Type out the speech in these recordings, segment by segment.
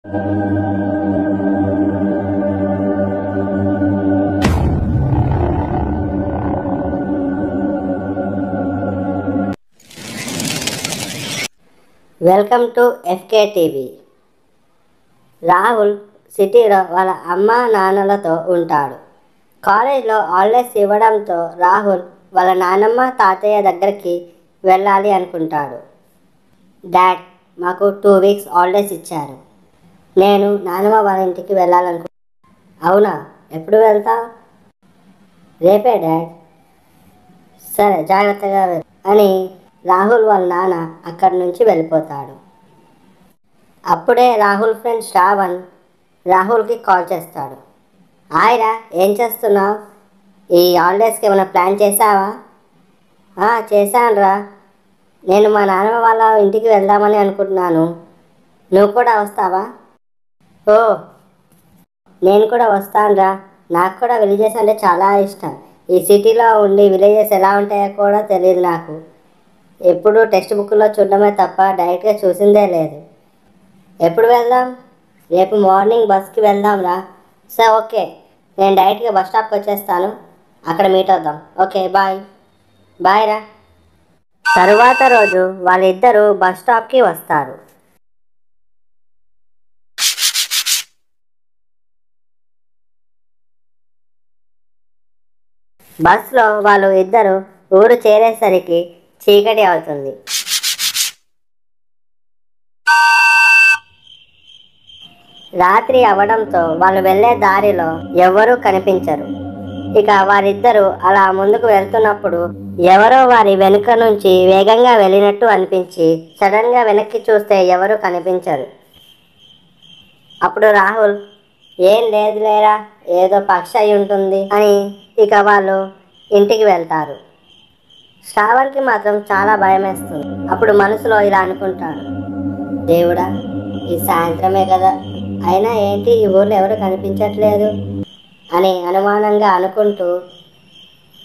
Welcome to FK TV. Rahul సిటీలో వాళ్ళ అమ్మ నాన్నలతో ఉంటాడు. కాలేజ్లో హాలిడేస్ ఇవ్వడంతో రాహుల్ వాళ్ళ నాన్నమ్మ తాతయ్య దగ్గరికి వెళ్ళాలి అనుకుంటాడు. డాడ్, మాకు 2 వీక్స్ హాలిడేస్ ఇచ్చారు. నేను నాన్నమ్మ వాళ్ళ ఇంటికి వెళ్ళాలనుకుంటున్నాను. అవునా, ఎప్పుడు వెళ్తావు? రేపే డాడ్. సరే, జాగ్రత్తగా వెళ్ళు అని రాహుల్ వాళ్ళ నాన్న అక్కడి నుంచి వెళ్ళిపోతాడు. అప్పుడే రాహుల్ ఫ్రెండ్ శ్రావణ్ రాహుల్కి కాల్ చేస్తాడు. హాయ్రా, ఏం చేస్తున్నావు? ఈ హాలిడేస్కి ఏమైనా ప్లాన్ చేసావా? చేశానురా. నేను మా నాన్నమ్మ వాళ్ళ ఇంటికి వెళ్దామని అనుకుంటున్నాను. నువ్వు కూడా వస్తావా? ఓ, నేను కూడా వస్తానురా. నాకు కూడా విలేజెస్ అంటే చాలా ఇష్టం. ఈ సిటీలో ఉండి విలేజెస్ ఎలా ఉంటాయో కూడా తెలియదు నాకు. ఎప్పుడు టెక్స్ట్ బుక్లో చూడడమే తప్ప డైరెక్ట్గా చూసిందే లేదు. ఎప్పుడు వెళ్దాం? రేపు మార్నింగ్ బస్కి వెళ్దాంరా. సరే, ఓకే. నేను డైరెక్ట్గా బస్ స్టాప్కి వచ్చేస్తాను. అక్కడ మీట్ అవుదాం. Okay, bye. బాయ్ రా. తరువాత రోజు వాళ్ళిద్దరూ బస్ స్టాప్కి వస్తారు. బస్లో వాళ్ళు ఇద్దరు ఊరు చేరేసరికి చీకటి అవుతుంది. రాత్రి అవడంతో వాళ్ళు వెళ్ళే దారిలో ఎవరూ కనిపించరు. ఇక వారిద్దరూ అలా ముందుకు వెళ్తున్నప్పుడు ఎవరో వారి వెనుక నుంచి వేగంగా వెళ్ళినట్టు అనిపించి సడన్గా వెనక్కి చూస్తే ఎవరూ కనిపించరు. అప్పుడు రాహుల్, ఏం లేదులేరా, ఏదో పక్షి అయి ఉంటుంది అని ఇక వాళ్ళు ఇంటికి వెళ్తారు. శ్రావణ్కి మాత్రం చాలా భయం వేస్తుంది. అప్పుడు మనసులో ఇలా అనుకుంటాడు, దేవుడా, ఈ సాయంత్రమే కదా, అయినా ఏంటి ఈ ఊర్లో ఎవరు కనిపించట్లేదు అని అనుమానంగా అనుకుంటూ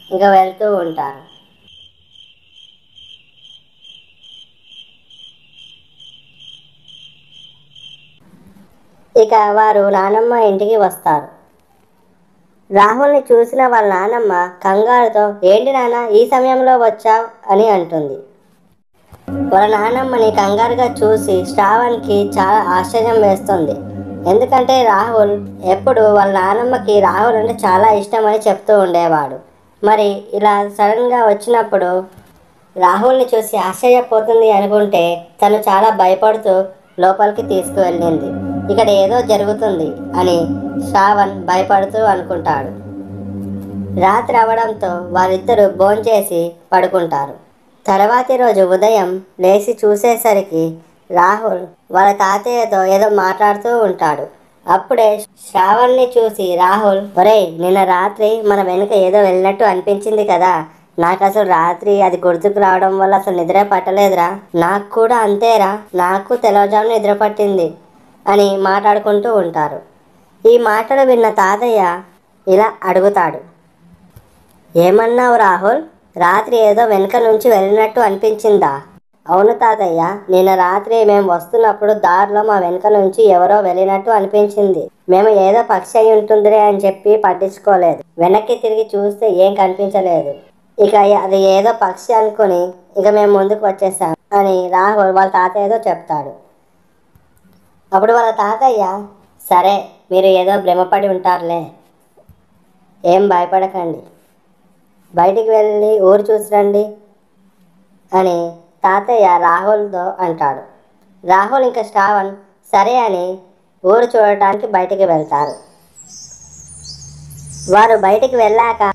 ఇంకా వెళ్తూ ఉంటారు. ఇక వారు నానమ్మ ఇంటికి వస్తారు. రాహుల్ని చూసిన వాళ్ళ నానమ్మ కంగారుతో, ఏంటి నాన్న ఈ సమయంలో వచ్చావు అని అంటుంది. వాళ్ళ నానమ్మని కంగారుగా చూసి శ్రావణ్కి చాలా ఆశ్చర్యం వేస్తుంది. ఎందుకంటే రాహుల్ ఎప్పుడు వాళ్ళ నానమ్మకి రాహుల్ అంటే చాలా ఇష్టం అని చెప్తూ ఉండేవాడు. మరి ఇలా సడన్గా వచ్చినప్పుడు రాహుల్ని చూసి ఆశ్చర్యపోతుంది అనుకుంటే తను చాలా భయపడుతూ లోపలికి తీసుకువెళ్ళింది. ఇక్కడ ఏదో జరుగుతుంది అని శ్రావణ్ భయపడుతూ అనుకుంటాడు. రాత్రి అవడంతో వారిద్దరూ భోంచేసి పడుకుంటారు. తర్వాతి రోజు ఉదయం లేచి చూసేసరికి రాహుల్ వాళ్ళ తాతయ్యతో ఏదో మాట్లాడుతూ ఉంటాడు. అప్పుడే శ్రావణ్ని చూసి రాహుల్, ఒరేయ్, నిన్న రాత్రి మన వెనుక ఏదో వెళ్ళినట్టు అనిపించింది కదా, నాకు అసలు రాత్రి అది గుర్తుకు రావడం వల్ల అసలు నిద్ర పట్టలేదురా. నాకు కూడా అంతేరా, నాకు తెల్లవారుజామున నిద్ర పట్టింది అని మాట్లాడుకుంటూ ఉంటారు. ఈ మాటలు విన్న తాతయ్య ఇలా అడుగుతాడు, ఏమన్నావు రాహుల్? రాత్రి ఏదో వెనుక నుంచి వెళ్ళినట్టు అనిపించిందా? అవును తాతయ్య, నిన్న రాత్రి మేము వస్తున్నప్పుడు దారిలో మా వెనుక నుంచి ఎవరో వెళ్ళినట్టు అనిపించింది. మేము ఏదో పక్షి అయి ఉంటుందిలే అని చెప్పి పట్టించుకోలేదు. వెనక్కి తిరిగి చూస్తే ఏం కనిపించలేదు. ఇక అది ఏదో పక్షి అనుకుని ఇక మేము ముందుకు వచ్చేసాం అని రాహుల్ వాళ్ళ తాతయ్యతో చెప్తాడు. అప్పుడు వాళ్ళ తాతయ్య, సరే, మీరు ఏదో భ్రమపడి ఉంటారులే, ఏం భయపడకండి, బయటికి వెళ్ళి ఊరు చూసిరండి అని తాతయ్య రాహుల్తో అంటాడు. రాహుల్ ఇంకా శ్రావణ్ సరే అని ఊరు చూడటానికి బయటికి వెళ్తారు. వారు బయటికి వెళ్ళాక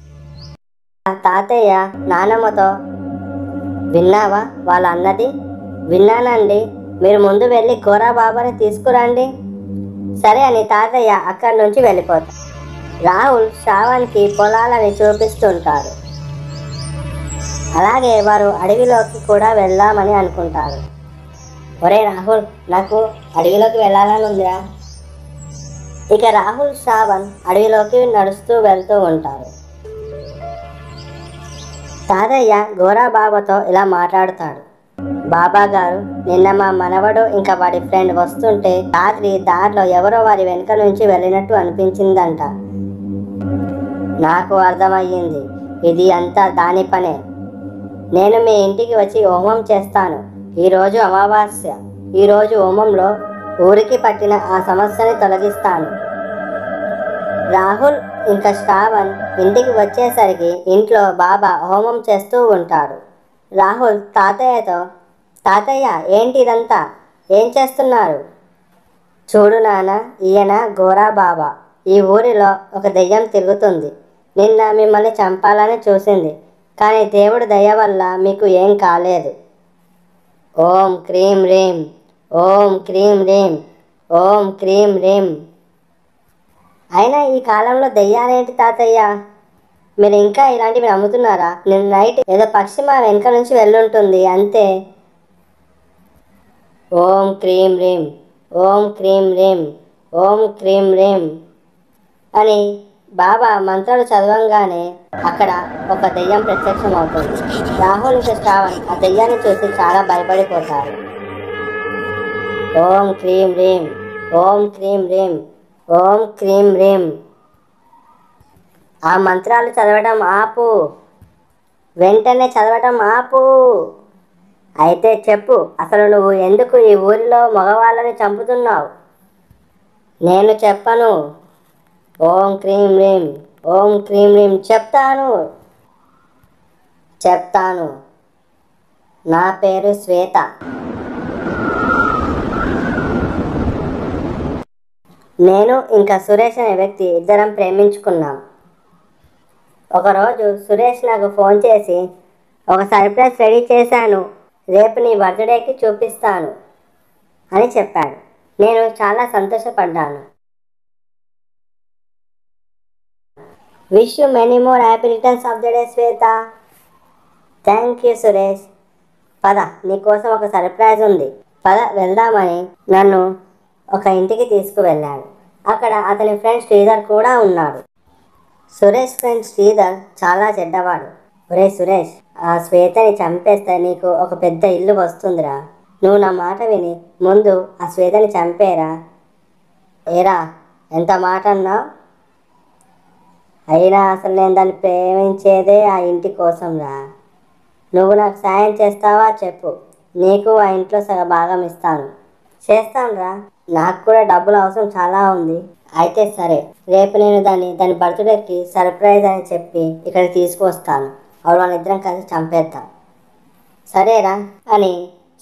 తాతయ్య నానమ్మతో, విన్నావా వాళ్ళు అన్నది? విన్నానండి, మీరు ముందు వెళ్ళి గోరాబాబాని తీసుకురండి. సరే అని తాతయ్య అక్కడి నుంచి వెళ్ళిపోతారు. రాహుల్ శ్రావణ్కి పొలాలని చూపిస్తుంటారు. అలాగే వారు అడవిలోకి కూడా వెళ్దామని అనుకుంటారు. ఒరే రాహుల్, నాకు అడవిలోకి వెళ్ళాలని ఉందిరా. ఇక రాహుల్ శ్రావణ్ అడవిలోకి నడుస్తూ వెళ్తూ ఉంటారు. తాతయ్య గోరాబాబాతో ఇలా మాట్లాడుతాడు, బాబా గారు, నిన్న మా మనవడు ఇంకా వాడి ఫ్రెండ్ వస్తుంటే రాత్రి దారిలో ఎవరో వారి వెనుక నుంచి వెళ్ళినట్టు అనిపించిందంట. నాకు అర్థమయ్యింది, ఇది అంతా దాని పనే. నేను మీ ఇంటికి వచ్చి హోమం చేస్తాను. ఈరోజు అమావాస్య. ఈరోజు హోమంలో ఊరికి పట్టిన ఆ సమస్యని తొలగిస్తాను. రాహుల్ ఇంకా శ్రావణ్ ఇంటికి వచ్చేసరికి ఇంట్లో బాబా హోమం చేస్తూ ఉంటాడు. రాహుల్ తాతయ్యతో, తాతయ్య ఏంటి ఇదంతా, ఏం చేస్తున్నారు? చూడు నాన్న, ఈయన గోరా బాబా. ఈ ఊరిలో ఒక దెయ్యం తిరుగుతుంది. నిన్న మిమ్మల్ని చంపాలని చూసింది, కానీ దేవుడి దయ వల్ల మీకు ఏం కాలేదు. ఓం క్రీం రీం, ఓం క్రీం రీం, ఓం క్రీం రీం. అయినా ఈ కాలంలో దెయ్యాలేంటి తాతయ్య? మీరు ఇంకా ఇలాంటివి నమ్ముతున్నారా? నిన్న నైట్ ఏదో పక్షి మా వెనక నుంచి వెళ్ళుంటుంది అంతే. ఓం క్రీం రీం, ఓం క్రీం రీం, ఓం క్రీం రీం అని బాబా మంత్రాలు చదవంగానే అక్కడ ఒక దెయ్యం ప్రత్యక్షం అవుతుంది. రాహుల్ ఇంకా శ్రావణ్ ఆ దెయ్యాన్ని చూసి చాలా భయపడిపోతారు. ఓం క్రీం రీం, ఓం క్రీం రీం, ఓం క్రీం రీం. ఆ మంత్రాలు చదవడం ఆపు, వెంటనే చదవడం ఆపు. అయితే చెప్పు, అసలు నువ్వు ఎందుకు ఈ ఊరిలో మగవాళ్ళని చంపుతున్నావు? నేను చెప్పను. ఓం క్రీం రీం, ఓం క్రీం రీం చెప్తాను. నా పేరు శ్వేత. నేను ఇంకా సురేష్ అనే వ్యక్తి ఇద్దరం ప్రేమించుకున్నాం. ఒకరోజు సురేష్ నాకు ఫోన్ చేసి, ఒక సర్ప్రైజ్ రెడీ చేశాను, రేపు నీ బర్త్డేకి చూపిస్తాను అని చెప్పాడు. నేను చాలా సంతోషపడ్డాను. Wish you many more happy returns of the day Shweta. Thank you Suresh. పద, నీకోసం ఒక సర్ప్రైజ్ ఉంది, పద వెళ్దామని నన్ను ఒక ఇంటికి తీసుకువెళ్ళాడు. అక్కడ అతని ఫ్రెండ్ శ్రీధర్ కూడా ఉన్నాడు. సురేష్ ఫ్రెండ్ శ్రీధర్ చాలా చెడ్డవాడు. ఒరే సురేష్, ఆ శ్వేతని చంపేస్తే నీకు ఒక పెద్ద ఇల్లు వస్తుందిరా. నువ్వు నా మాట విని ముందు ఆ శ్వేతని చంపేరా. ఏరా, ఎంత మాట అన్నావు? అయినా అసలు నేను దాన్ని ప్రేమించేదే ఆ ఇంటి కోసం రా. నువ్వు నాకు సాయం చేస్తావా చెప్పు, నీకు ఆ ఇంట్లో సగ భాగం ఇస్తాను. చేస్తానురా, నాకు కూడా డబ్బుల అవసరం చాలా ఉంది. అయితే సరే, రేపు నేను దాని బర్త్డేకి సర్ప్రైజ్ అని చెప్పి ఇక్కడికి తీసుకువస్తాను. అప్పుడు మన ఇద్దరం కలిసి చంపేద్దాం. సరేరా అని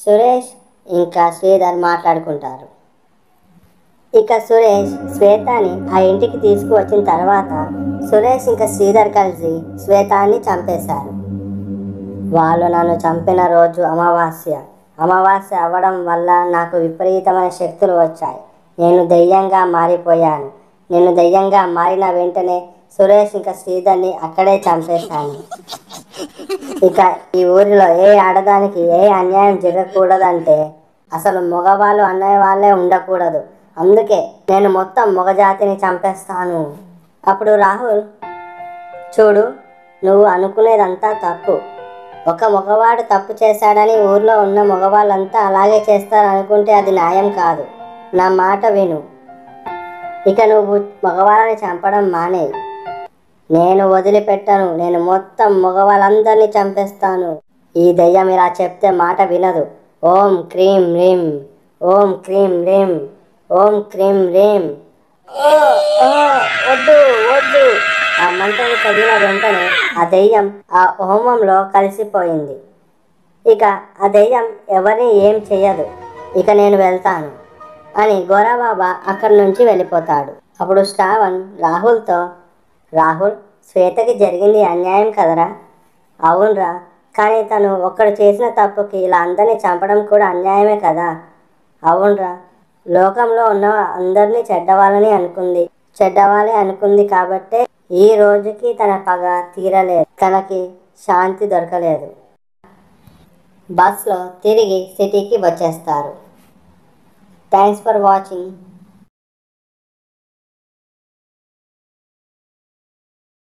సురేష్ ఇంకా శ్రీధర్ మాట్లాడుకుంటారు. ఇక సురేష్ శ్వేతాని ఆ ఇంటికి తీసుకువచ్చిన తర్వాత సురేష్ ఇంకా శ్రీధర్ కలిసి శ్వేతాన్ని చంపేశారు. వాళ్ళు నన్ను చంపిన రోజు అమావాస్య అవ్వడం వల్ల నాకు విపరీతమైన శక్తులు వచ్చాయి. నేను దెయ్యంగా మారిపోయాను. నేను దెయ్యంగా మారిన వెంటనే సురేష్ ఇంకా శ్రీధర్ని అక్కడే చంపేశాను. ఇక ఈ ఊరిలో ఏ ఆడదానికి ఏ అన్యాయం జరగకూడదంటే అసలు మగవాళ్ళు అనే వాళ్ళే ఉండకూడదు. అందుకే నేను మొత్తం మగజాతిని చంపేస్తాను. అప్పుడు రాహుల్, చూడు, నువ్వు అనుకునేదంతా తప్పు. ఒక మగవాడు తప్పు చేశాడని ఊర్లో ఉన్న మగవాళ్ళంతా అలాగే చేస్తారనుకుంటే అది న్యాయం కాదు. నా మాట విను. ఇక నువ్వు మగవాళ్ళని చంపడం మానేయి. నేను వదిలిపెట్టను. నేను మొత్తం మగవాళ్ళందరినీ చంపేస్తాను. ఈ దెయ్యం ఇలా చెప్తే మాట వినదు. ఓం క్రీం రీం, ఓం క్రీం రీం, ఓం క్రీం రీం. వద్దు వద్దు. ఆ మంత్రం చదివిన వెంటనే ఆ దెయ్యం ఆ హోమంలో కలిసిపోయింది. ఇక ఆ దెయ్యం ఎవరిని ఏం చెయ్యదు. ఇక నేను వెళ్తాను అని గోరాబాబా అక్కడి నుంచి వెళ్ళిపోతాడు. అప్పుడు శ్రావణ్ రాహుల్తో, రాహుల్, శ్వేతకి జరిగింది అన్యాయం కదరా? అవునరా, కానీ తను ఒక్కడు చేసిన తప్పుకి ఇలా అందరినీ చంపడం కూడా అన్యాయమే కదా? అవునరా, లోకంలో ఉన్న అందరినీ చెడ్డవాళ్ళే అనుకుంది కాబట్టే ఈ రోజుకి తన పగ తీరలేదు, తనకి శాంతి దొరకలేదు. బస్లో తిరిగి సిటీకి వచ్చేస్తారు. Thanks for watching.